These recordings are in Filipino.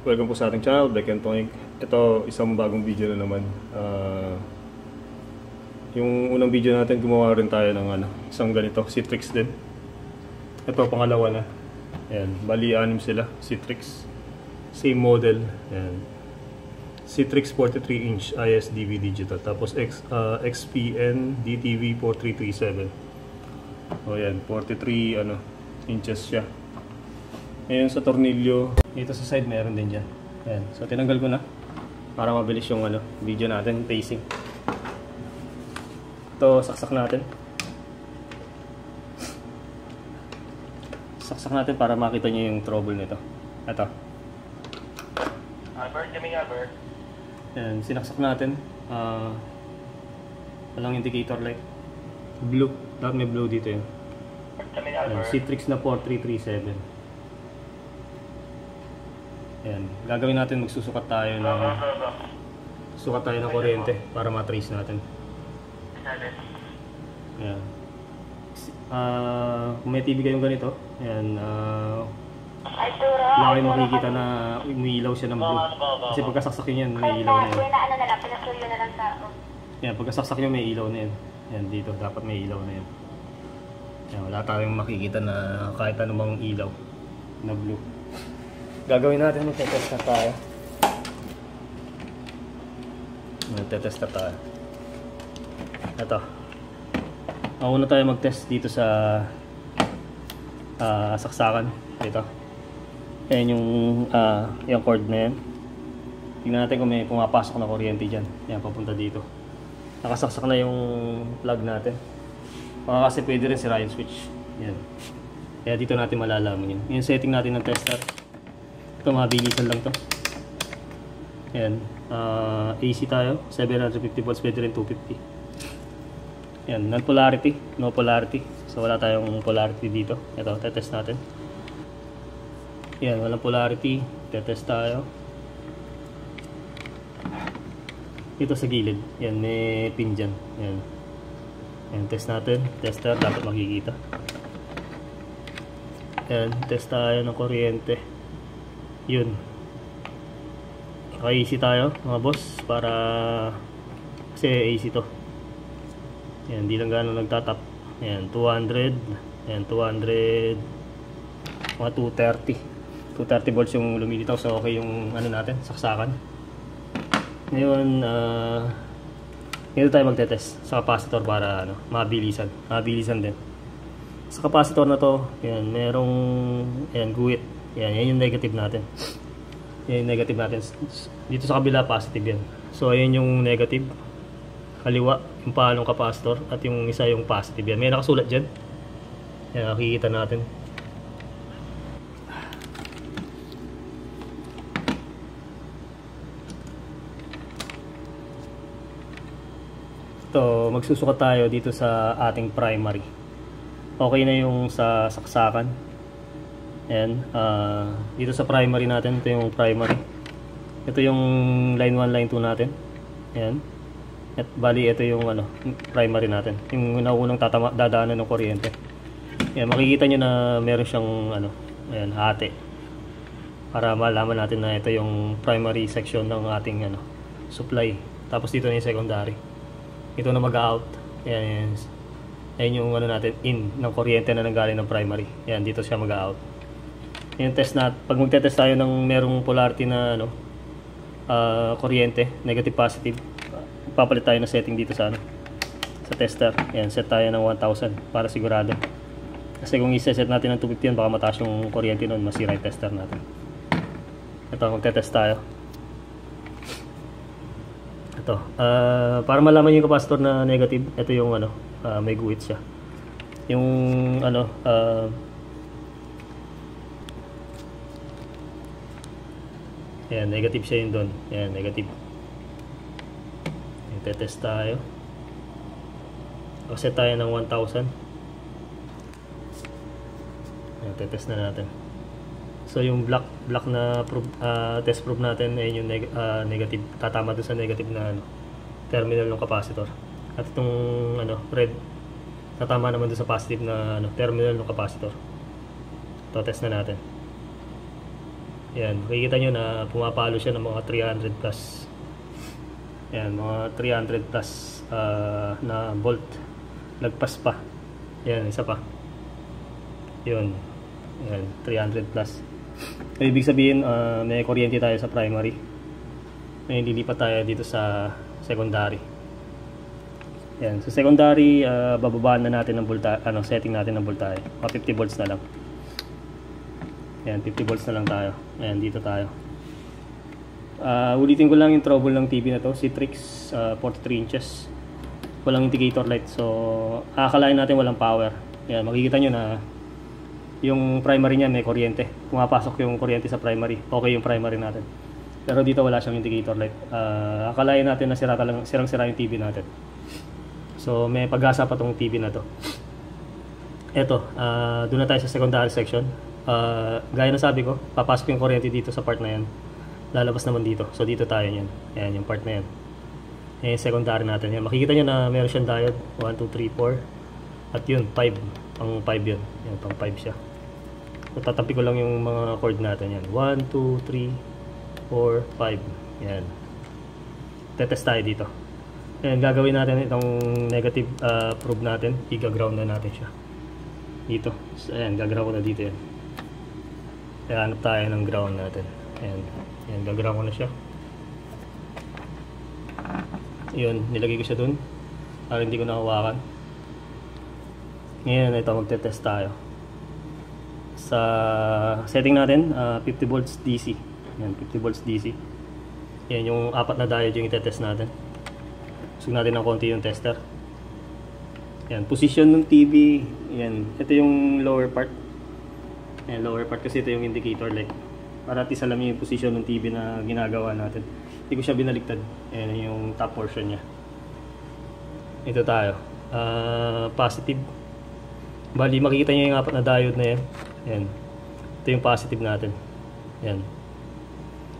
Welcome po sa ating channel, Black and Tonic. Ito, isang bagong video na naman. Yung unang video natin, gumawa rin tayo ng isang ganito, Citrix din. Ito, pangalawa na. Ayan, bali 6 sila, Citrix. Same model. Ayan. Citrix 43-inch ISDV digital. Tapos XPN DTV 4337. O yan, 43 inches siya. Ngayon sa tornilyo, dito sa side meron din dyan. Ayan. So tinanggal ko na para mabilis yung video natin, pacing. Ito, saksak natin. Saksak natin para makita nyo yung trouble nito. Ito. Albert, kami Albert. Ayan, sinaksak natin. Walang indicator light. Blue. Dapat may blue dito yun. Kami Albert. Citrix na 4337. Ayan, gagawin natin, magsusukat tayo ng kuryente para matrace natin. Ayan. Kung may TV kayong ganito, ayan, wala kayong makikita na umiilaw siya ng blue. Kasi pagkasaksak nyo yan, may ilaw na yan. Ayan, pagkasaksak nyo, may ilaw na yan. Ayan, dito, dapat may ilaw na yan. Ayan, wala tayong makikita na kahit anumang ilaw na blue. Gagawin natin, magte-test na tayo. Magte-test na tayo. Ito. Una tayo mag-test dito sa saksakan. Dito. Ayan yung cord na yan. Tingnan natin kung may pumapasok na kuryente dyan. Ayan, papunta dito. Nakasaksak na yung plug natin. Baka kasi pwede rin sira yung switch. Ayan. Kaya dito natin malalaman yun. Yung setting natin ng tester. Ito, mabilisan lang to. Ayan, AC tayo, 750 volts, pwede rin 250. Ayan, non-polarity, no polarity. So wala tayong polarity dito. Ito, tetest natin. Ayan, walang polarity, tetest tayo. Dito sa gilid, ayan, may pin dyan. Ayan, ayan, test natin. Tester, dapat makikita. Ayan, test tayo ng kuryente. Yun. Okay, AC tayo mga boss para kasi AC to. Ayan, di lang gano'n nagtatap. Ayan, 200. Ayan, 200. Mga 230. 230 volts yung lumilitaw. So okay yung natin, saksakan. Ngayon, dito tayo magtetest sa capacitor para mabilisan. Mabilisan din. Sa capacitor na to, ayan, merong guhit. Yan yung negative natin. Yan yung negative natin. Dito sa kabila, positive yan. So, ayan yung negative. Kaliwa, yung palong capacitor. At yung isa yung positive yan. May nakasulat dyan. Yan, nakikita natin. Ito, magsusukat tayo dito sa ating primary. Okay na yung sa saksakan. Ayan, dito sa primary natin, ito yung primary. Ito yung line 1, line 2 natin. Ayan. At bali, ito yung primary natin. Yung naunang dadaanan ng kuryente. Ayan, makikita nyo na meron siyang ayan, hati. Para malaman natin na ito yung primary section ng ating supply. Tapos dito na yung secondary. Ito na mag-out. Ayan, ayan yung natin, in ng kuryente na nanggaling ng primary. Ayan, dito siya mag-out. Yung test na, pag magte-test tayo ng merong polarity na kuryente, negative positive, papalit tayo ng setting dito sa tester. Ayan, set tayo ng 1000 para sigurado. Kasi kung i-set natin ng 250 yan, baka mataas yung kuryente nun, masira yung tester natin. Ito, magte-test tayo. Ito, para malaman yung capacitor na negative, ito yung may guhit siya. Yung ayan, negative siya yun doon. Ayan, negative. Tetest tayo. Set tayo ng 1000. Ayan, tetest na natin. So yung black na test probe natin ay yung negative. Tatama doon sa negative na terminal ng capacitor. At itong red tatama naman doon sa positive na terminal ng capacitor. Ito, test na natin. Yan, makikita nyo na pumapalo siya ng mga 300 plus. Yan, mga 300 plus na volt. Lagpas pa. Yan, isa pa. Yun. Yan, 300 plus. Ibig sabihin, may kuryente tayo sa primary. May lilipat tayo dito sa secondary. Yan, sa secondary, bababaan na natin ng setting natin ng voltahe. 50 volts na lang. Yan, 50 volts na lang tayo. Ayan, dito tayo. Ulitin ko lang yung trouble ng TV na to, Citrix 43 inches. Walang indicator light, so akalain natin walang power. Yan, makikita nyo na yung primary niya may kuryente. Pumapasok yung kuryente sa primary. Okay yung primary natin. Pero dito wala siyang indicator light. Akalain natin na sirang-sira yung TV natin. So may pag-asa pa tong TV na to. Eto, doon na tayo sa secondary section. Gaya na sabi ko, papasok yung kuryente dito sa part na yan. Lalabas naman dito. So dito tayo yan. Ayan yung part na yan. Ayan yung secondary natin. Yan. Makikita nyo na meron siyang diode. 1, 2, 3, 4. At yun, 5. Pang 5 yun. Yan, pang 5 siya. So tatapi ko lang yung mga cord natin. Yan. 1, 2, 3, 4, 5. Yan. Tetest tayo dito. Ayan, gagawin natin itong negative probe natin. Iga-ground na natin siya. Dito. So, ayan, gaground ko na dito yan. Kaya hanap tayo ng ground natin. Ayan. Ayan, gaground ko na siya. Yun, nilagay ko siya dun para hindi ko nahawakan. Ngayon, ito, magte-test tayo. Sa setting natin, 50 volts DC. Ayan, 50 volts DC. Ayan, yung 4 na diode yung itetest natin. Sug natin ng konti yung tester. Ayan, position ng TV. Ayan, ito yung lower part. Ayan, lower part kasi ito yung indicator light. Para at least alam niyo yung position ng TV na ginagawa natin. Hindi ko siya binaliktad. Ayan yung top portion niya. Ito tayo. Positive. Bali, makikita niyo yung 4 na diode na yan. Ayan. Ito yung positive natin. Ayan.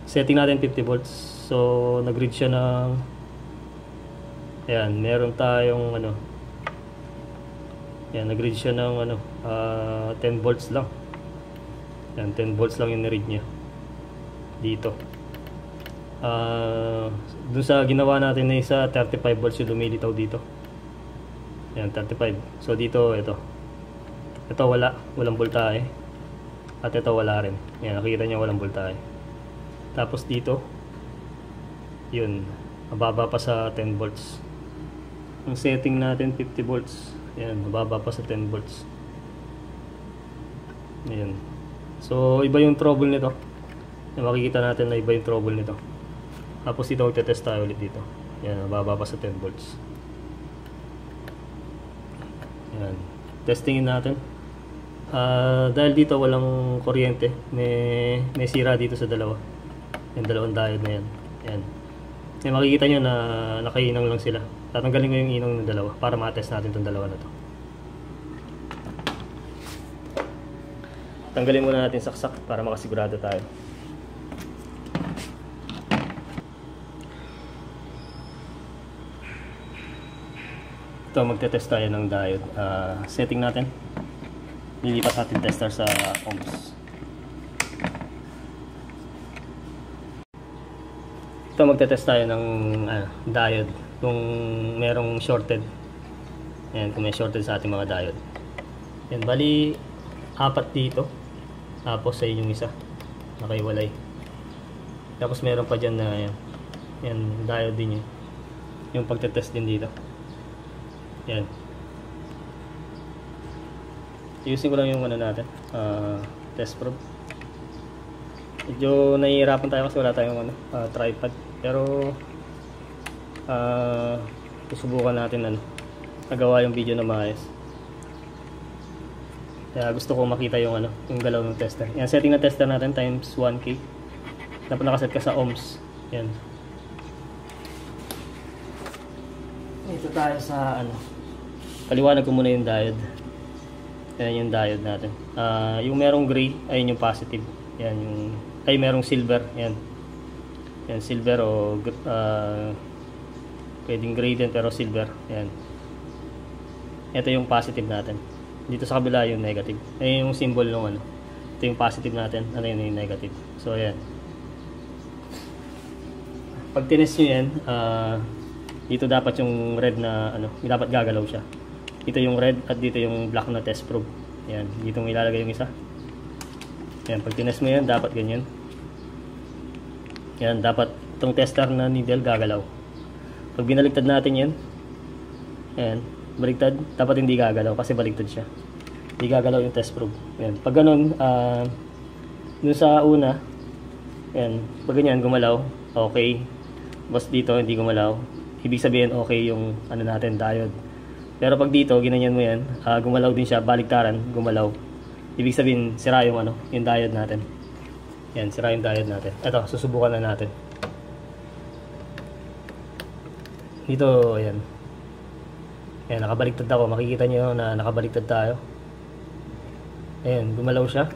Setting natin 50 volts. So, nag-read siya ng... Ayan, meron tayong ano... Ayan, nag-read siya ng ano, 10 volts lang. Ayan, 10 volts lang yung na-read niya. Dito. Dun sa ginawa natin na isa, 35 volts yung lumilitaw dito. Ayan, 35. So dito, ito. Ito walang voltahe. At ito wala rin. Ayan, nakikita niyo walang voltahe. Tapos dito, yun, mababa pa sa 10 volts. Ang setting natin 50 volts. Ayan, mababa pa sa 10 volts. Ayan. So, iba yung trouble nito. Makikita natin na iba yung trouble nito. Tapos dito, magte-test tayo ulit dito. Ayan, mababa pa sa 10 volts. Ayan. Testingin natin. Dahil dito walang kuryente, may sira dito sa dalawa. Yung dalawang diode na yan. Ayan. Ayan, makikita nyo na nakainang lang sila. Tatanggalin ko yung inang ng dalawa para ma-test natin itong dalawa na to. Tanggalin muna natin saksak para makasigurado tayo. Ito, magte-test tayo ng diode. Setting natin. Nilipat natin tester sa ohms. Ito, magte-test tayo ng diode. Kung merong shorted. Ayan, kung may shorted sa ating mga diode. Ayan, bali 4 dito. Tapos sa yung isa nakaiwalay. Tapos meron pa dyan na yan. Yan, diode din yun. Yung pagte-test din dito. Yan. Using ko lang yung ano natin, test probe. Medyo nahihirapan tayo kasi wala tayong tripod. Pero susubukan natin nagawa yung video na maayos. Kaya gusto ko makita yung yung galaw ng tester. Yan, setting na tester natin times 1K. Dapat nakaset ka sa ohms. Yan. Ito tayo sa paliwanag ko muna yung diode. Yan yung diode natin. Yung merong gray ay yung positive. Yan yung merong silver. Yan. Yan silver o pwedeng gray din pero silver. Yan. Ito yung positive natin. Dito sa kabila yung negative. Ayun yung symbol ng Ito yung positive natin, ano yun yung negative. So ayan. Pag tinest nyo yan, dito dapat yung red na ano, dapat gagalaw siya. Dito yung red at dito yung black na test probe. Ayan, dito mo ilalagay yung isa. Ayan, pag tinest mo yan, dapat ganyan. Ayan, dapat itong tester na needle gagalaw. Pag binaliktad natin yan, ayan, baliktad, dapat hindi gagalaw kasi baliktad siya. Hindi gagalaw yung test probe. Ayan, pag ganun, dun sa una, ayan, pag ganyan gumalaw, okay. Basta dito hindi gumalaw, ibig sabihin okay yung ano natin, diode. Pero pag dito ginanyan mo yan, gumalaw din siya, baliktaran, gumalaw, ibig sabihin sira yung ano, yung diode natin. Yan, sira yung diode natin. Ito, susubukan na natin. Dito, ayan. Ayan, nakabaliktad ako. Makikita nyo na nakabaliktad tayo. Ayan, gumalaw siya.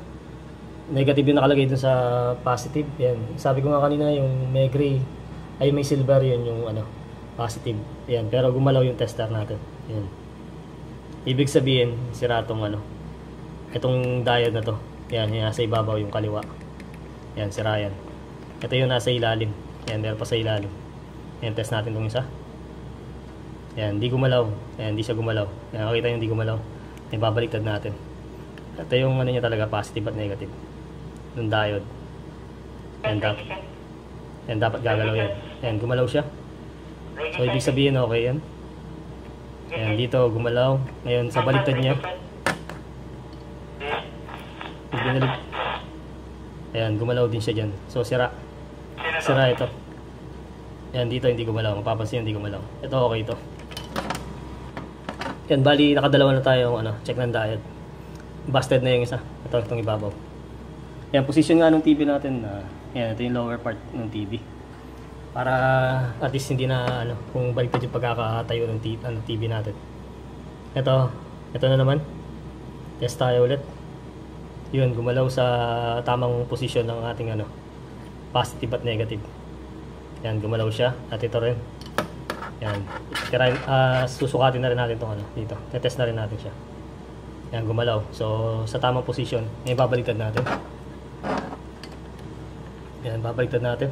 Negative yung nakalagay dun sa positive. Ayan, sabi ko nga kanina yung may gray, ay may silver, yun yung ano, positive. Ayan, pero gumalaw yung tester natin. Ayan. Ibig sabihin, sira tong ano, itong diode na to. Ayan, yung nasa ibabaw yung kaliwa. Ayan, sira yan. Ito yung nasa ilalim. Ayan, meron pa sa ilalim. Ayan, test natin itong isa. Ayan, hindi gumalaw. Ayan, hindi siya gumalaw. Ayan, makita nyo hindi gumalaw. Ayan, babaliktad natin. Ito yung ano niya talaga, positive at negative. Yung diode. Ayan, dapat gagalaw yan. Ayan, gumalaw siya. So, ibig sabihin, okay yan. Ayan, dito, gumalaw. Ngayon, sa baliktad niya. Ayan, gumalaw din siya dyan. So, sira. Sira ito. Ayan, dito hindi gumalaw. Mapapansin hindi gumalaw. Ito, okay ito. Ayan, bali, nakadalawa na tayo ano, check ng diode. Busted na yung isa. Ito, itong ibabaw. Ayan, position nga ng TV natin. Ayan, ito yung lower part ng TV. Para at least hindi na ano, kung baliktad yung pagkakatayo ng TV natin. Ito na naman. Test tayo ulit. Yun, gumalaw sa tamang posisyon ng ating ano, positive at negative. Yan, gumalaw siya. At ito rin. Yan. Susukatin na rin natin itong ano, dito. Tetest na rin natin siya. Yan, gumalaw. So, sa tamang posisyon, ngayon babaliktad natin. Yan, babaliktad natin.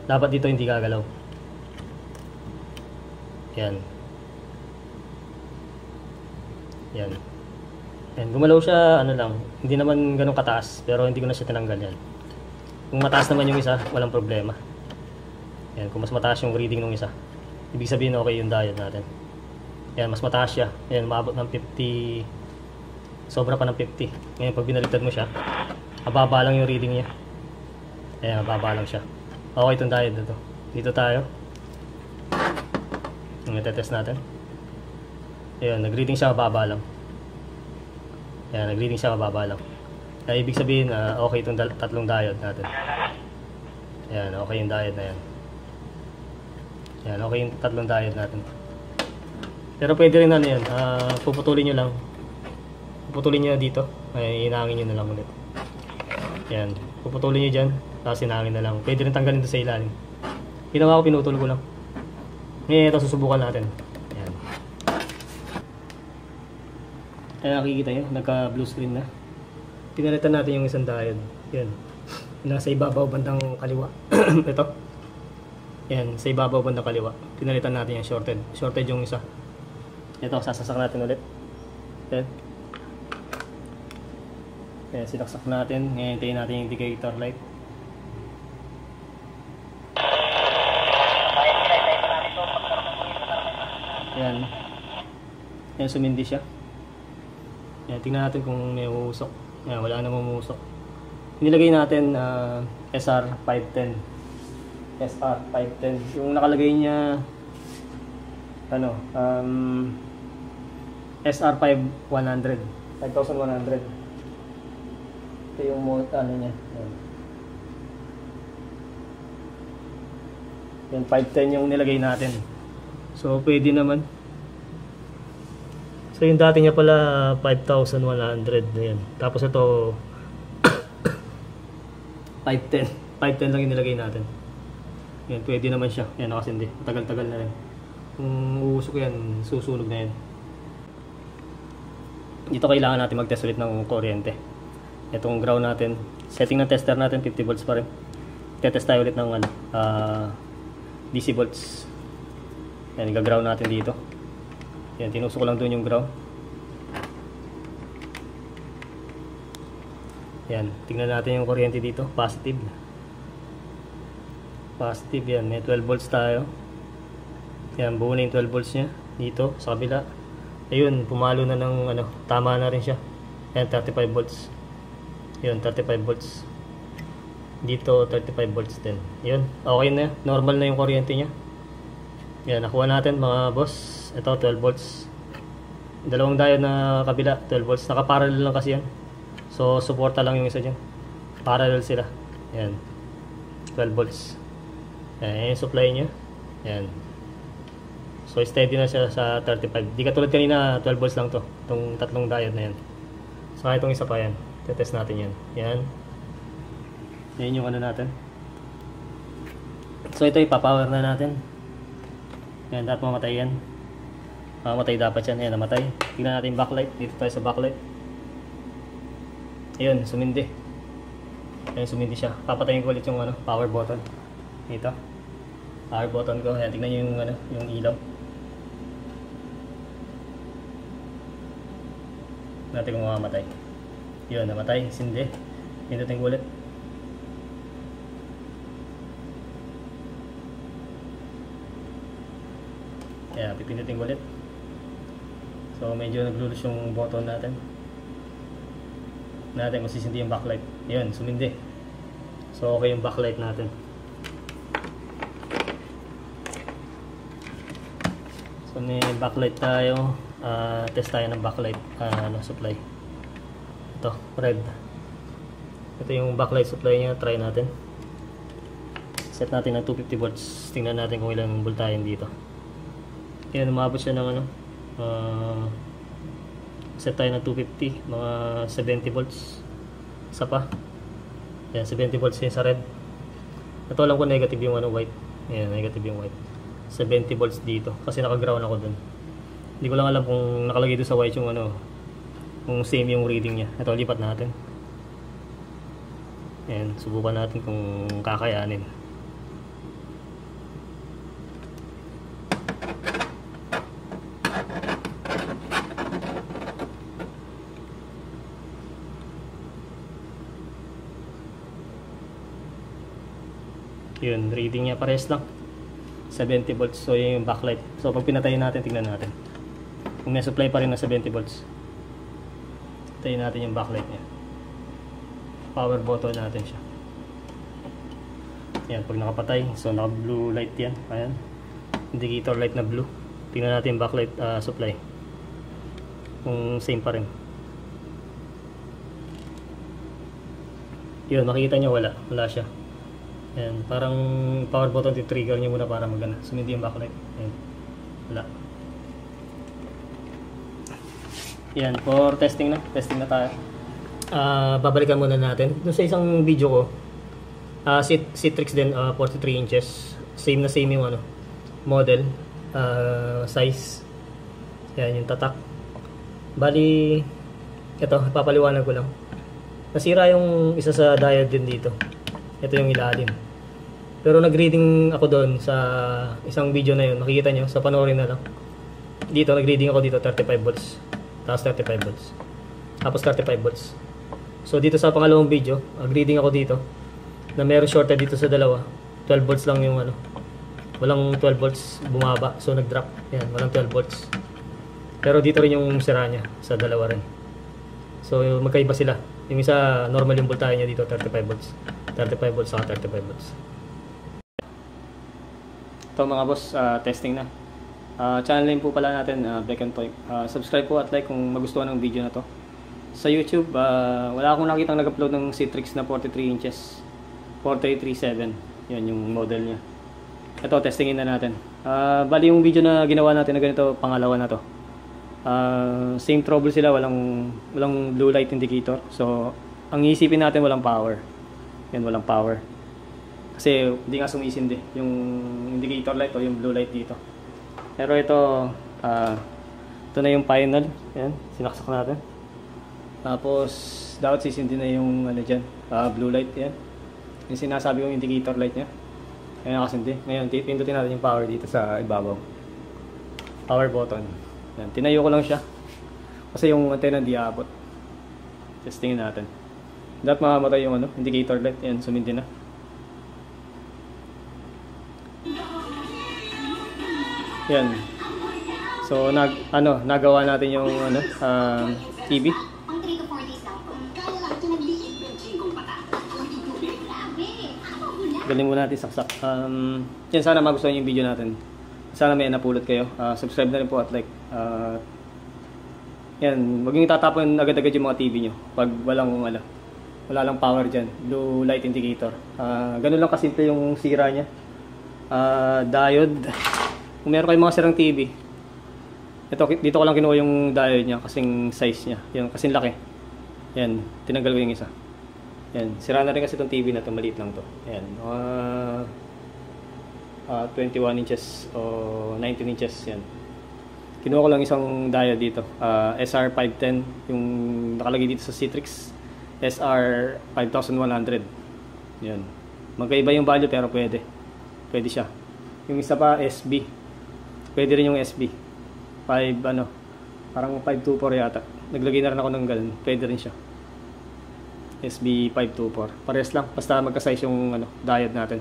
Dapat dito hindi gagalaw. Yan. Yan. Yan, gumalaw siya, ano lang, hindi naman ganun kataas, pero hindi ko na siya tinanggal yan. Kung mataas naman yung isa, walang problema. Yan, kung mas mataas yung reading ng isa, ibig sabihin okay yung diode natin. Yan, mas mataas siya. Yan, maabot ng 50, sobra pa ng 50. Ngayon, pag binaliktad mo siya, mababa lang yung reading niya. Ayan, mababa lang siya. Okay itong diode na to. Dito tayo. Itetest natin. Ayan, nag-reading siya, mababa lang. Ayan, nag-reading siya, mababa lang. Kaya ibig sabihin, okay itong tatlong diode natin. Ayan, okay yung diode na yan. Ayan, okay yung tatlong diode natin. Pero pwede rin ano yan, puputulin nyo lang. Puputulin nyo dito. Ay, inangin nyo na lang ulit. Ayan, puputulin nyo dyan. Tapos inangin na lang. Pwede rin tanggalin ito sa ilalim. Ginawa ko, pinutol ko lang. Ngayon, ito susubukan natin. Ayan. Ayan, nakikita nyo, nagka blue screen na. Pinalitan natin yung isang diode. Yan. Nasa ibabaw bandang kaliwa. Ito. Yan, sa ibabaw bandang kaliwa. Pinalitan natin yung shorted. Shorted yung isa. Ito, sasasak natin ulit. Yan. Yan, sinaksak natin. Ngayon, hintayin natin yung indicator light. Yan. Yan, sumindi siya. Yan, tingnan natin kung may umusok. Yan, wala namang umusok. Nilagay natin SR510. SR510. Yung nakalagay niya ano, SR5100. 5100. Ito yung ano niya. Yan, 510 yung nilagay natin. So, pwede naman. So, yung dati niya pala 5,100 na yan. Tapos ito 510. 510 lang yung nilagay natin. Yan, pwede naman siya. Yan, nakasindi. Matagal-tagal na rin. Kung uusok yan, susunog na yan. Dito kailangan natin mag-test ulit ng kuryente. Itong ground natin, setting ng tester natin 50 volts pa rin. Tetest tayo ulit ng DC volts. Yan, i-ground natin dito. Yan, tinusok ko lang doon yung ground. Yan, tingnan natin yung kuryente dito, positive. Positive yan, may 12 volts tayo. Yan, buo na yung 12 volts nya dito sa kabila. Ayun, pumalo na ng tama na rin siya. Yan, 35 volts. Yun, 35 volts. Dito, 35 volts din. Yun, okay na. Normal na yung kuryente nya. Yan, nakuha natin mga boss. Ito, 12 volts. Dalawang diode na kabila, 12 volts. Nakaparallel lang kasi yan. So, suporta lang yung isa dyan. Parallel sila. Yan, 12 volts. Yan, yung supply nya. Yan. So, steady na siya sa 35. Di katulad kanina, 12 volts lang to. Itong tatlong diode na yan. Saka itong isa pa yan. Tetest natin yan. Yan. Yan yung natin. So, ito ipapower na natin. Yan, dapat mamatay yan. Mamatay dapat yan. Yan, namatay. Tingnan natin yung backlight. Dito tayo sa backlight. Ayun, sumindi. Ayun, sumindi siya. Papatayin ko ulit yung power button. Dito. Power button ko. Ayan, tingnan nyo yung ilaw. Natin kung mamamatay. Yun, namatay. Sindi. Pindutin ko ulit. Ayan, pipindutin ko ulit. So, medyo naglulus yung button natin. Natin kung sisindi yung backlight. Yun, sumindi. So, okay yung backlight natin. So, may backlight tayo. Test tayo ng backlight supply. Ito, red. Ito yung backlight supply niya. Try natin. Set natin ng 250 volts. Tingnan natin kung ilang voltahe dito. Yan, umabot siya ng set tayo ng 250. Mga 70 volts. Isa pa. Yan, 70 volts yun sa red. Ito alam ko negative yung white. Yan, negative yung white. 70 volts dito. Kasi naka-ground ako dun. Hindi ko lang alam kung nakalagay doon sa white yung kung same yung reading niya. Ito, lipat natin. Ayan, subukan natin kung kakayanin. Yun, reading niya pares lang. 70 volts. So, yun yung backlight. So, pag pinatayin natin, tingnan natin. Kung may supply pa rin na 70 volts. Tayin natin yung backlight niya. Power button natin siya. Yan, pag nakapatay. So, naka-blue light yan. Ayan. Indicator light na blue. Tingnan natin yung backlight supply. Kung same pa rin. Yun, makikita nyo wala. Wala siya. Ayan, parang power button trigger nyo muna para magana. Sumindi yung backlight. Ayan. Wala. Yan, for testing na. Testing na tayo. Babalikan muna natin. Doon sa isang video ko, Citrix din, 43 inches. Same na same yung model, size. Yan, yung tatak. Bali, ito, papaliwanag ko lang. Nasira yung isa sa diode din dito. Ito yung ilalim. Pero nag-reading ako doon sa isang video na yun. Makikita nyo, sa panoorin na lang. Dito, nag-reading ako dito, 35 volts. Tapos 35 volts. Tapos 35 volts. So dito sa pangalawang video, nag-reading ako dito na meron shorted dito sa dalawa. 12 volts lang yung walang 12 volts bumaba. So nag-drop. Yan, walang 12 volts. Pero dito rin yung sira niya sa dalawa rin. So magkaiba sila. Yung isa normal yung voltahe niya dito, 35 volts. 35 volts saka 35 volts. Ito mga boss, testing na. Channel name po pala natin, Black and Toy. Subscribe po at like kung magustuhan ng video na to. Sa YouTube, wala akong nakitang nag-upload ng Citrix na 43 inches. 4337. Yan yung model niya. Ito, testingin na natin. Bali yung video na ginawa natin na ganito, pangalawa na to. Same trouble sila, walang blue light indicator. So, ang iisipin natin walang power. Yan, walang power. Kasi hindi nga sumisindi yung indicator light o yung blue light dito. Pero ito na yung final. Yan, sinaksak natin. Tapos, dapat sisindi na yung ano dyan, blue light yan. Yung sinasabi kong indicator light nya. Ayan nakasindi. Ngayon, pindutin natin yung power dito sa ibabaw. Power button. Yan. Tinayo ko lang siya. Kasi yung antena di aabot. Testingin natin. Dapat makamatay yung ano, indicator light. Yan, sumindi na. Yan. So, nagawa natin yung ano, TV. Galing mo natin saksak. Yan, sana magustuhan yung video natin. Sana may napulot kayo. Subscribe na rin po at like. Yan, huwag yung tatapon agad-agad yung mga TV nyo pag wala lang power dyan. Blue light indicator. Ganun lang kasimple yung sira nya. Diode. Kung meron kayong mga sirang TV, dito ko lang kinuha yung diode nya kasing size nya. Yan, kasing laki. Yan, tinanggal ko yung isa. Yan, sira na rin kasi itong TV na ito, maliit lang to. Yan, 21 inches o 19 inches yan. Kinuha ko lang isang diode dito, SR510, yung nakalagay dito sa Citrix, SR5100. Yan, magkaiba yung value pero pwede siya. Yung isa pa, SB, pwede rin yung SB, parang 524 yata. Naglagay na rin ako ng ganun, pwede rin siya. SB524. Parehas lang. Basta magka-size yung diode natin.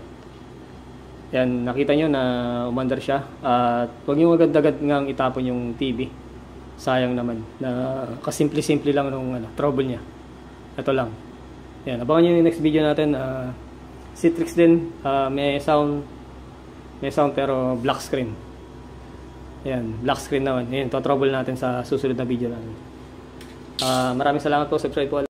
Yan, nakita nyo na umandar siya. At huwag nyo agad-agad ngang itapon yung TV. Sayang naman. Na kasimple-simple lang nung trouble niya. Ito lang. Yan, abangan nyo yung next video natin. Citrix din. May sound pero black screen. Yan, black screen naman. Yan, to-trouble natin sa susunod na video natin. Maraming salamat po. Subscribe po.